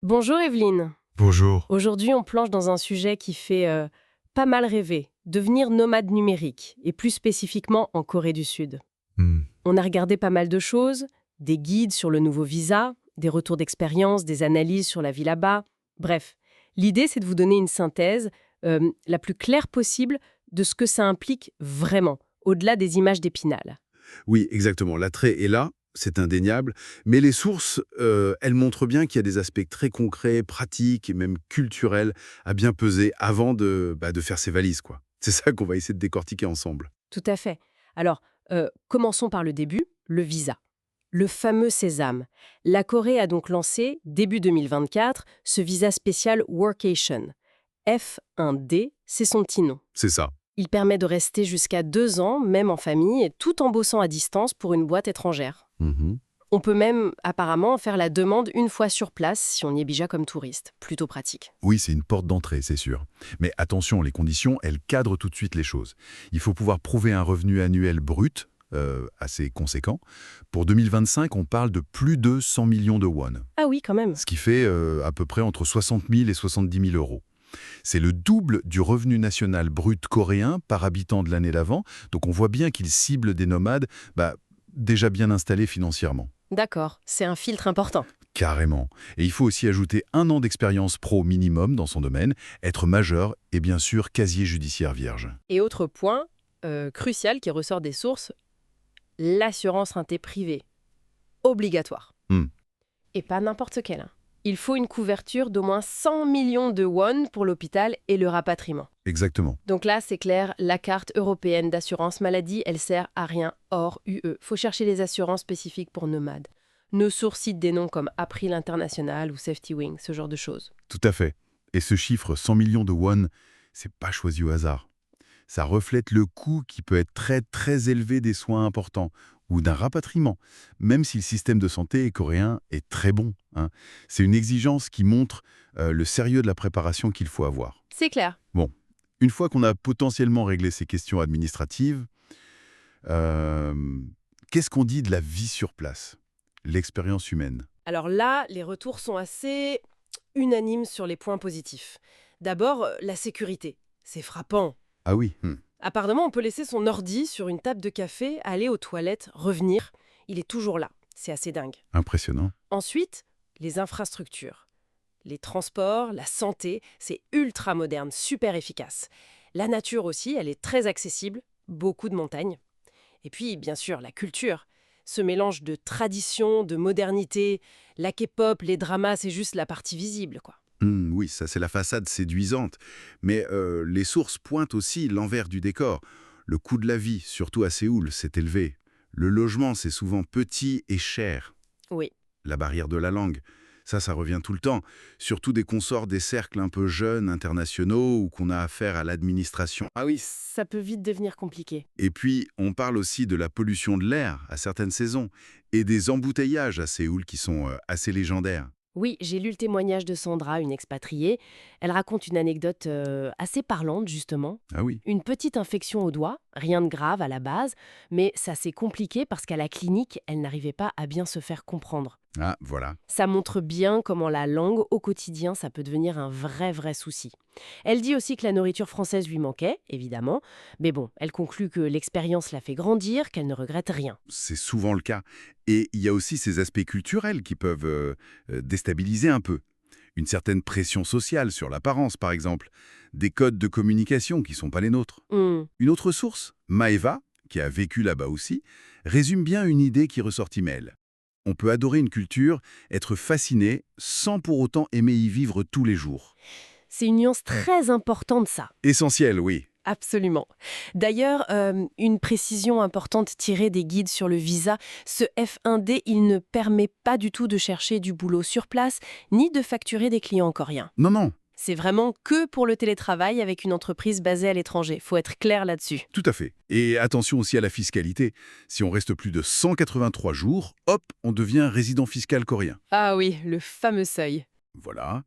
Bonjour Evelyne. Bonjour. Aujourd'hui, on plonge dans un sujet qui fait pas mal rêver, devenir nomade numérique, et plus spécifiquement en Corée du Sud. Hmm. On a regardé pas mal de choses, des guides sur le nouveau visa, des retours d'expérience, des analyses sur la vie là-bas. Bref, l'idée, c'est de vous donner une synthèse la plus claire possible de ce que ça implique vraiment, au-delà des images d'Épinal. Oui, exactement. L'attrait est là, c'est indéniable, mais les sources, elles montrent bien qu'il y a des aspects très concrets, pratiques et même culturels à bien peser avant de faire ses valises, quoi. C'est ça qu'on va essayer de décortiquer ensemble. Tout à fait. Alors, commençons par le début, le visa. Le fameux sésame. La Corée a donc lancé, début 2024, ce visa spécial Workation. F1D, c'est son petit nom. C'est ça. Il permet de rester jusqu'à 2 ans, même en famille, et tout en bossant à distance pour une boîte étrangère. Mhm. On peut même, apparemment, faire la demande une fois sur place si on y est déjà comme touriste. Plutôt pratique. Oui, c'est une porte d'entrée, c'est sûr. Mais attention, les conditions, elles cadrent tout de suite les choses. Il faut pouvoir prouver un revenu annuel brut, assez conséquent. Pour 2025, on parle de plus de 100 millions de won, Ah oui, quand même. ce qui fait à peu près entre 60 000 et 70 000 euros. C'est le double du revenu national brut coréen par habitant de l'année d'avant, donc on voit bien qu'il cible des nomades déjà bien installés financièrement. D'accord, c'est un filtre important. Carrément. Et il faut aussi ajouter 1 an d'expérience pro minimum dans son domaine, être majeur et bien sûr casier judiciaire vierge. Et autre point crucial qui ressort des sources, l'assurance santé privée. Obligatoire. Hmm. Et pas n'importe quelle. Il faut une couverture d'au moins 100 millions de won pour l'hôpital et le rapatriement. Exactement. Donc là, c'est clair, la carte européenne d'assurance maladie, elle sert à rien hors UE. Faut chercher les assurances spécifiques pour nomades. Nos sources citent des noms comme April International ou Safety Wing, ce genre de choses. Tout à fait. Et ce chiffre 100 millions de won, c'est pas choisi au hasard. Ça reflète le coût qui peut être très très élevé des soins importants ou d'un rapatriement, même si le système de santé coréen est très bon, hein. C'est une exigence qui montre le sérieux de la préparation qu'il faut avoir. C'est clair. Bon, une fois qu'on a potentiellement réglé ces questions administratives, euh, qu'est-ce qu'on dit de la vie sur place, l'expérience humaine? Alors là, les retours sont assez unanimes sur les points positifs. D'abord, la sécurité. C'est frappant. Ah oui, Apparemment, on peut laisser son ordi sur une table de café, aller aux toilettes, revenir. Il est toujours là. C'est assez dingue. impressionnant. Ensuite, les infrastructures. Les transports, la santé, c'est ultra moderne, super efficace. La nature aussi, elle est très accessible, beaucoup de montagnes. Et puis, bien sûr, la culture. Ce mélange de tradition, de modernité, la K-pop, les dramas, c'est juste la partie visible, quoi. Oui, ça c'est la façade séduisante. Mais les sources pointent aussi l'envers du décor. Le coût de la vie, surtout à Séoul, s'est élevé. Le logement, c'est souvent petit et cher. Oui. La barrière de la langue, ça revient tout le temps. Surtout dès qu'on sort des cercles un peu jeunes, internationaux, ou qu'on a affaire à l'administration. Ah oui. Ça peut vite devenir compliqué. Et puis, on parle aussi de la pollution de l'air à certaines saisons, et des embouteillages à Séoul qui sont assez légendaires. Oui, j'ai lu le témoignage de Sandra, une expatriée. Elle raconte une anecdote assez parlante, justement. Ah oui. Une petite infection au doigt, rien de grave à la base, mais ça s'est compliqué parce qu'à la clinique, elle n'arrivait pas à bien se faire comprendre. Ah, voilà. Ça montre bien comment la langue, au quotidien, ça peut devenir un vrai souci. Elle dit aussi que la nourriture française lui manquait, évidemment, mais bon, elle conclut que l'expérience l'a fait grandir, qu'elle ne regrette rien. C'est souvent le cas. Et il y a aussi ces aspects culturels qui peuvent déstabiliser un peu. Une certaine pression sociale sur l'apparence, par exemple. Des codes de communication qui ne sont pas les nôtres. Hmm. Une autre source, Maeva, qui a vécu là-bas aussi, résume bien une idée qui ressort email. On peut adorer une culture, être fasciné, sans pour autant aimer y vivre tous les jours. C'est une nuance très importante, ça. Essentiel, oui. Absolument. D'ailleurs, une précision importante tirée des guides sur le visa, ce F1D, il ne permet pas du tout de chercher du boulot sur place, ni de facturer des clients coréens. Non, C'est vraiment que pour le télétravail avec une entreprise basée à l'étranger. Faut être clair là-dessus. tout à fait. Et attention aussi à la fiscalité. Si on reste plus de 183 jours, hop, on devient résident fiscal coréen. Ah oui, le fameux seuil. Voilà.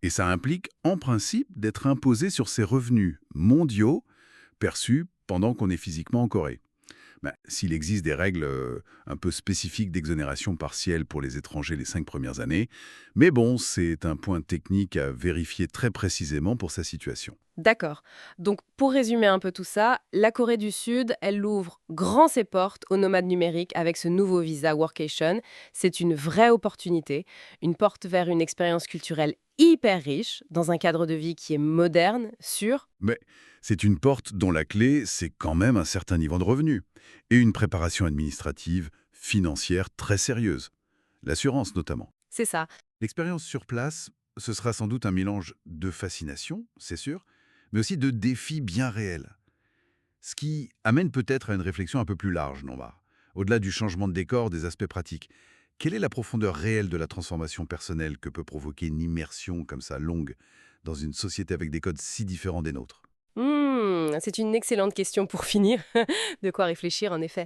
Et ça implique, en principe, d'être imposé sur ses revenus mondiaux perçus pendant qu'on est physiquement en Corée. S'il existe des règles un peu spécifiques d'exonération partielle pour les étrangers les 5 premières années, mais bon, c'est un point technique à vérifier très précisément pour sa situation. D'accord. Donc, pour résumer un peu tout ça, la Corée du Sud, elle ouvre grand ses portes aux nomades numériques avec ce nouveau visa Workation. C'est une vraie opportunité, une porte vers une expérience culturelle hyper riche, dans un cadre de vie qui est moderne, sûr. Mais c'est une porte dont la clé, c'est quand même un certain niveau de revenu et une préparation administrative, financière très sérieuse. L'assurance notamment. C'est ça. L'expérience sur place, ce sera sans doute un mélange de fascination, c'est sûr, mais aussi de défis bien réels. Ce qui amène peut-être à une réflexion un peu plus large, non va. Au-delà du changement de décor, des aspects pratiques. Quelle est la profondeur réelle de la transformation personnelle que peut provoquer une immersion comme ça longue dans une société avec des codes si différents des nôtres? C'est une excellente question pour finir. De quoi réfléchir, en effet.